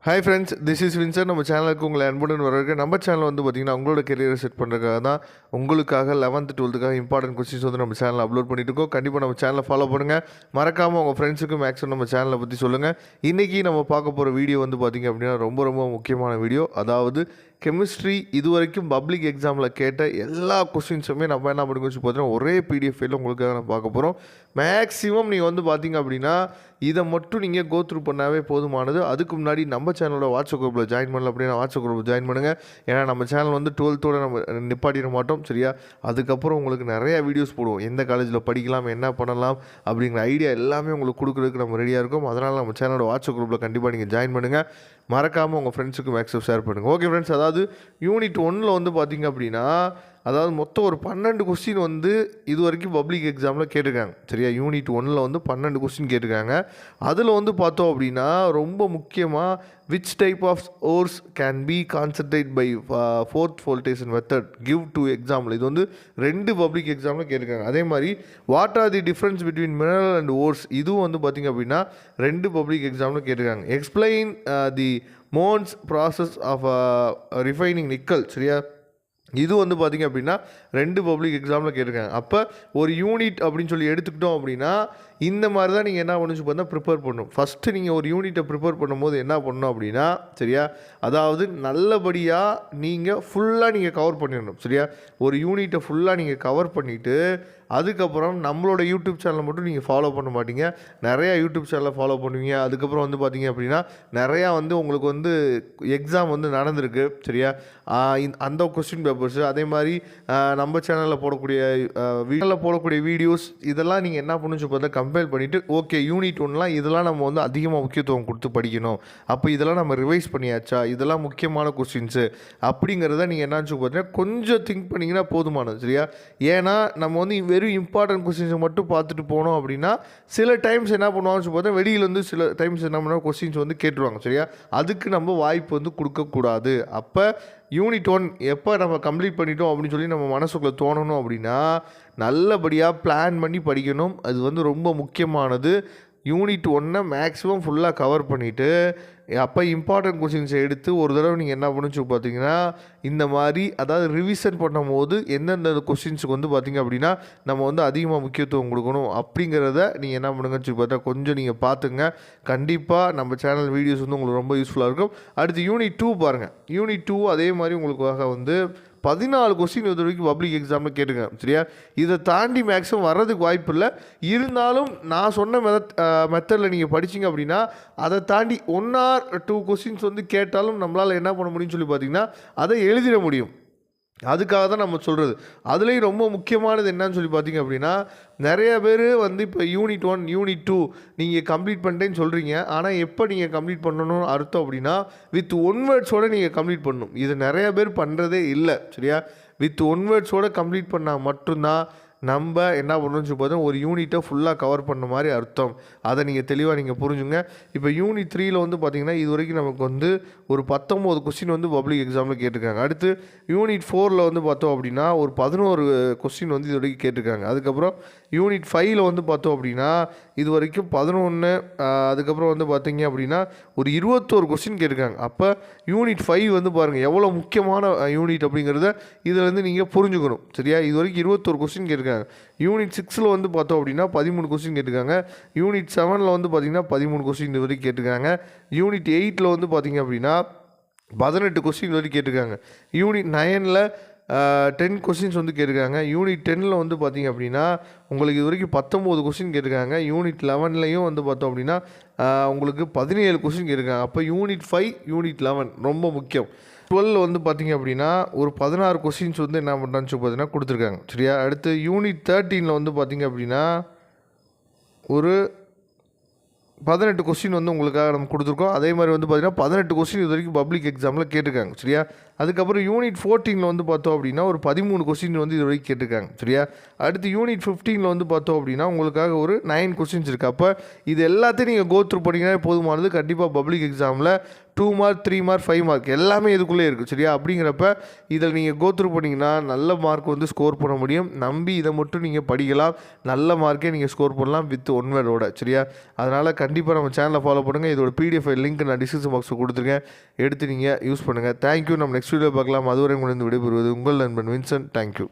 Hi friends, this is Windsor. நம்ம சேனலுக்கு உங்களை அன்புடன் வரவேற்க. நம்ம சேனல் வந்து பார்த்திங்கன்னா உங்களோட கெரியரை செட் பண்ணுறதுக்காக தான் உங்களுக்காக 11th 12th இம்பார்ட்டன்ட் கொஸ்டின்ஸ் வந்து நம்ம சேனலில் அப்லோட் பண்ணிட்டு இருக்கோம். கண்டிப்பாக நம்ம சேனலை ஃபாலோ பண்ணுங்கள். மறக்காமல் உங்கள் ஃப்ரெண்ட்ஸுக்கும் மேக்ஸிமம் நம்ம சேனலை பற்றி சொல்லுங்கள். இன்றைக்கி நம்ம பார்க்க போகிற வீடியோ வந்து பார்த்திங்க அப்படின்னா ரொம்ப முக்கியமான வீடியோ. அதாவது கெமிஸ்ட்ரி இதுவரைக்கும் பப்ளிக் எக்ஸாமில் கேட்ட எல்லா கொஸ்டின்ஸுமே நம்ம என்ன பண்ணி வச்சு பார்த்தீங்கன்னா ஒரே பிடிஎஃப் ஃபைலில் உங்களுக்காக நம்ம பார்க்க போகிறோம். மேக்ஸிமம் நீங்கள் வந்து பார்த்திங்க அப்படின்னா இதை மட்டும் நீங்கள் கோ த்ரூ பண்ணாவே போதுமானது. அதுக்கு முன்னாடி நம்ம சேனலோட வாட்ஸ்அப் குரூப்பில் ஜாயின் பண்ணல அப்படின்னா வாட்ஸ்அப் குரூப்பில் ஜாயின் பண்ணுங்கள். ஏன்னா நம்ம சேனல் வந்து 12th நம்ம நிப்பாட்டிட மாட்டோம், சரியா? அதுக்கப்புறம் உங்களுக்கு நிறையா வீடியோஸ் போடுவோம். எந்த காலேஜில் படிக்கலாம், என்ன பண்ணலாம் அப்படிங்கிற ஐடியா எல்லாமே உங்களுக்கு கொடுக்குறதுக்கு நம்ம ரெடியாக இருக்கோம். அதனால் நம்ம சேனலோட வாட்ஸ்அப் குரூப்பில் கண்டிப்பாக நீங்கள் ஜாயின் பண்ணுங்கள். மறக்காமல் உங்கள் ஃப்ரெண்ட்ஸுக்கு மேக்ஸிமம் ஷேர் பண்ணுங்கள். ஓகே ஃப்ரெண்ட்ஸ், அதாவது யூனிட் 1 வந்து பார்த்திங்க அப்படின்னா அதாவது மொத்தம் ஒரு 12 கொஸ்டின் வந்து இது வரைக்கும் பப்ளிக் எக்ஸாமில் கேட்டிருக்காங்க, சரியா? யூனிட் 1 வந்து 12 கொஸ்டின் கேட்டிருக்காங்க. அதில் வந்து பார்த்தோம் அப்படின்னா ரொம்ப முக்கியமாக which type of ores can be concentrate by froth floatation method give to example. இது வந்து 2 பப்ளிக் எக்ஸாமில் கேட்டிருக்காங்க. அதே மாதிரி what are the difference between mineral and ores, இதுவும் வந்து பார்த்திங்க அப்படின்னா 2 பப்ளிக் எக்ஸாமில் கேட்டிருக்காங்க. Explain the Mond's process of refining nickel, சரியா? இது வந்து பார்த்திங்க அப்படின்னா 2 பப்ளிக் எக்ஸாமில் கேட்டிருக்காங்க. அப்போ ஒரு யூனிட் அப்படின்னு சொல்லி எடுத்துக்கிட்டோம் அப்படின்னா இந்த மாதிரி தான் நீங்கள் என்ன பண்ணுச்சு பார்த்தா ப்ரிப்பேர் பண்ணணும். ஃபஸ்ட்டு நீங்கள் ஒரு யூனிட்டை ப்ரிப்பேர் பண்ணும்போது என்ன பண்ணணும் அப்படின்னா, சரியா, அதாவது நல்லபடியாக நீங்கள் ஃபுல்லாக நீங்கள் கவர் பண்ணிடணும், சரியா? ஒரு யூனிட்டை ஃபுல்லாக நீங்கள் கவர் பண்ணிவிட்டு அதுக்கப்புறம் நம்மளோட யூடியூப் சேனலை மட்டும் நீங்கள் ஃபாலோ பண்ண மாட்டீங்க, நிறையா யூடியூப் சேனலை ஃபாலோ பண்ணுவீங்க. அதுக்கப்புறம் வந்து பார்த்திங்க அப்படின்னா நிறையா வந்து உங்களுக்கு வந்து எக்ஸாம் வந்து நடந்திருக்கு, சரியா? அந்த கொஸ்டின் பேப்பர்ஸு அதே மாதிரி நம்ம சேனலில் போடக்கூடிய வீடியோஸ் இதெல்லாம் நீங்கள் என்ன பண்ணுச்சு பார்த்தா கம்பேர் பண்ணிவிட்டு ஓகே யூனிட் 1 இதெல்லாம் நம்ம வந்து அதிகமாக முக்கியத்துவம் கொடுத்து படிக்கணும், அப்போ இதெல்லாம் நம்ம ரிவைஸ் பண்ணியாச்சா, இதெல்லாம் முக்கியமான கொஸ்டின்ஸு அப்படிங்கிறத நீங்கள் என்னாச்சு பார்த்தீங்கன்னா கொஞ்சம் திங்க் பண்ணிங்கன்னா போதுமானது, சரியா? ஏன்னா நம்ம வந்து வெறும் இம்பார்ட்டன்ட் கொஸ்டின்ஸை மட்டும் பார்த்துட்டு போனோம் அப்படின்னா சில டைம்ஸ் என்ன பண்ணுவாங்கன்னு பார்த்தா வெளியில் வந்து சில டைம்ஸ் என்ன பண்ணுவாங்க கொஸ்டின்ஸ் வந்து கேட்டுருவாங்க, சரியா? அதுக்கு நம்ம வாய்ப்பு வந்து கொடுக்கக்கூடாது. அப்போ யூனிட் 1 எப்போ நம்ம கம்ப்ளீட் பண்ணிட்டோம் அப்படின்னு சொல்லி நம்ம மனசுக்குள்ளே தோணணும் அப்படின்னா நல்லபடியாக பிளான் பண்ணி படிக்கணும். அது வந்து ரொம்ப முக்கியமானது. யூனிட் 1 மேக்ஸிமம் ஃபுல்லாக கவர் பண்ணிவிட்டு அப்போ இம்பார்ட்டன்ட் கொஸ்டின்ஸை எடுத்து ஒரு தடவை நீங்கள் என்ன பண்ணுச்சு பார்த்தீங்கன்னா இந்த மாதிரி அதாவது ரிவிஷன் பண்ணும் போது எந்தெந்த கொஸ்டின்ஸுக்கு வந்து பார்த்திங்க அப்படின்னா நம்ம வந்து அதிகமாக முக்கியத்துவம் கொடுக்கணும் அப்படிங்கிறத நீங்கள் என்ன பண்ணுங்கன்னு சொல்லி பார்த்தா கொஞ்சம் நீங்கள் பார்த்துங்க. கண்டிப்பாக நம்ம சேனல் வீடியோஸ் வந்து உங்களுக்கு ரொம்ப யூஸ்ஃபுல்லாக இருக்கும். அடுத்து யூனிட் 2 பாருங்கள். யூனிட் 2 அதே மாதிரி உங்களுக்காக வந்து 14 கொஸ்டின் இது வரைக்கும் பப்ளிக் எக்ஸாமில் கேட்டுருக்கேன், சரியா? இதை தாண்டி மேக்ஸிமம் வர்றதுக்கு வாய்ப்பு இல்லை. இருந்தாலும் நான் சொன்ன மெத்தடில் நீங்கள் படிச்சிங்க அப்படின்னா அதை தாண்டி 1 or 2 கொஸ்டின்ஸ் வந்து கேட்டாலும் நம்மளால் என்ன பண்ண முடியும்னு சொல்லி பார்த்தீங்கன்னா அதை எழுதிட முடியும். அதுக்காக தான் நம்ம சொல்கிறது. அதுலேயும் ரொம்ப முக்கியமானது என்னன்னு சொல்லி பார்த்தீங்க அப்படின்னா நிறைய பேர் வந்து இப்போ யூனிட் 1 யூனிட் 2 நீங்கள் கம்ப்ளீட் பண்ணிட்டேன்னு சொல்கிறீங்க. ஆனால் எப்போ நீங்கள் கம்ப்ளீட் பண்ணணும்னு அர்த்தம் அப்படின்னா வித் 1 வேர்ட்ஸோடு நீங்கள் கம்ப்ளீட் பண்ணணும். இது நிறைய பேர் பண்ணுறதே இல்லை, சரியா? வித் 1 வேர்ட்ஸோடு கம்ப்ளீட் பண்ணால் மட்டும்தான் நம்ம என்ன பண்ணணும்னு சொல்லி பார்த்தா ஒரு யூனிட்டை ஃபுல்லாக கவர் பண்ண மாதிரி அர்த்தம். அதை நீங்கள் தெளிவாக நீங்கள் புரிஞ்சுங்க. இப்போ யூனிட் 3 வந்து பார்த்திங்கன்னா இது வரைக்கும் நமக்கு வந்து ஒரு 19 கொஸ்டின் வந்து பப்ளிக் எக்ஸாமில் கேட்டிருக்காங்க. அடுத்து யூனிட் 4 வந்து பார்த்தோம் அப்படின்னா ஒரு 11 கொஸ்டின் வந்து இது வரைக்கும் கேட்டிருக்காங்க. அதுக்கப்புறம் யூனிட் 5 வந்து பார்த்தோம் அப்படின்னா இது வரைக்கும் 11, அதுக்கப்புறம் வந்து பார்த்திங்க அப்படின்னா ஒரு 21 கொஸ்டின் கேட்டிருக்காங்க. அப்போ யூனிட் 5 வந்து பாருங்கள் எவ்வளோ முக்கியமான யூனிட் அப்படிங்கிறத இதிலேருந்து நீங்கள் புரிஞ்சுக்கணும், சரியா? இது வரைக்கும் 21 கொஸ்டின் கேட்டிருக்காங்க. யூனிட் 6 வந்து பார்த்தோம் அப்படின்னா 13 கொஸ்டின் கேட்டிருக்காங்க. யூனிட் 7 வந்து பார்த்திங்கன்னா 13 கொஸ்டின் இது வரைக்கும் கேட்டிருக்காங்க. யூனிட் 8 வந்து பார்த்திங்க அப்படின்னா 18 கொஸ்டின் வரைக்கும் கேட்டிருக்காங்க. யூனிட் 9 10 கொஸ்டின்ஸ் வந்து கேட்டிருக்காங்க. யூனிட் 10 வந்து பார்த்திங்க அப்படின்னா உங்களுக்கு இது வரைக்கும் 19 கொஸ்டின் கேட்டிருக்காங்க. யூனிட் 11 வந்து பார்த்தோம் அப்படின்னா உங்களுக்கு 17 கொஸ்டின் கேட்டிருக்காங்க. அப்போ யூனிட் 5 யூனிட் 11 ரொம்ப முக்கியம். 12 வந்து பார்த்திங்க அப்படின்னா ஒரு 16 கொஸ்டின்ஸ் வந்து என்ன பண்ணுறான்னு சொல்லி பார்த்தீங்கன்னா கொடுத்துருக்காங்க, சரியா? அடுத்து யூனிட் 13 வந்து பார்த்திங்க அப்படின்னா ஒரு 18 கொஸ்டின் வந்து உங்களுக்காக நம்ம கொடுத்துருக்கோம். அதே மாதிரி வந்து பார்த்திங்கன்னா 18 கொஸ்டின் இது வரைக்கும் பப்ளிக் எக்ஸாமில் கேட்டிருக்காங்க, சரியா? அதுக்கப்புறம் யூனிட் 14 வந்து பார்த்தோம் அப்படின்னா ஒரு 13 கொஸ்டின் வந்து இது வரைக்கும் கேட்டிருக்காங்க, சரியா? அடுத்து யூனிட் 15 வந்து பார்த்தோம் அப்படின்னா உங்களுக்காக ஒரு 9 கொஸ்டின்ஸ் இருக்குது. அப்போ இது எல்லாத்தையும் நீங்கள் கோ த்ரூ பண்ணிங்கன்னா போதுமானது. கண்டிப்பாக பப்ளிக் எக்ஸாமில் 2 மார்க் 3 மார்க் 5 மார்க் எல்லாமே இதுக்குள்ளே இருக்குது, சரியா? அப்படிங்கிறப்ப இதில் நீங்கள் கோ த்ரூ பண்ணிங்கன்னா நல்ல மார்க் வந்து ஸ்கோர் பண்ண முடியும். நம்பி இதை மட்டும் நீங்கள் படிக்கலாம், நல்ல மார்க்கே நீங்கள் ஸ்கோர் பண்ணலாம் வித் 1 வேர்டோட, சரியா? அதனால் கண்டிப்பாக நம்ம சேனலை ஃபாலோ பண்ணுங்கள். இதோட PDF லிங்க் நான் டிஸ்கிரிப்ஷன் பாக்ஸில் கொடுத்துருக்கேன், எடுத்து நீங்கள் யூஸ் பண்ணுங்கள். தேங்க்யூ. நம்ம நெக்ஸ்ட் வீடியோ பார்க்கலாம். அதுவரை உங்களுக்கு விடைபெறுவது உங்கள் நண்பன் வின்சென்ட். தேங்க்யூ.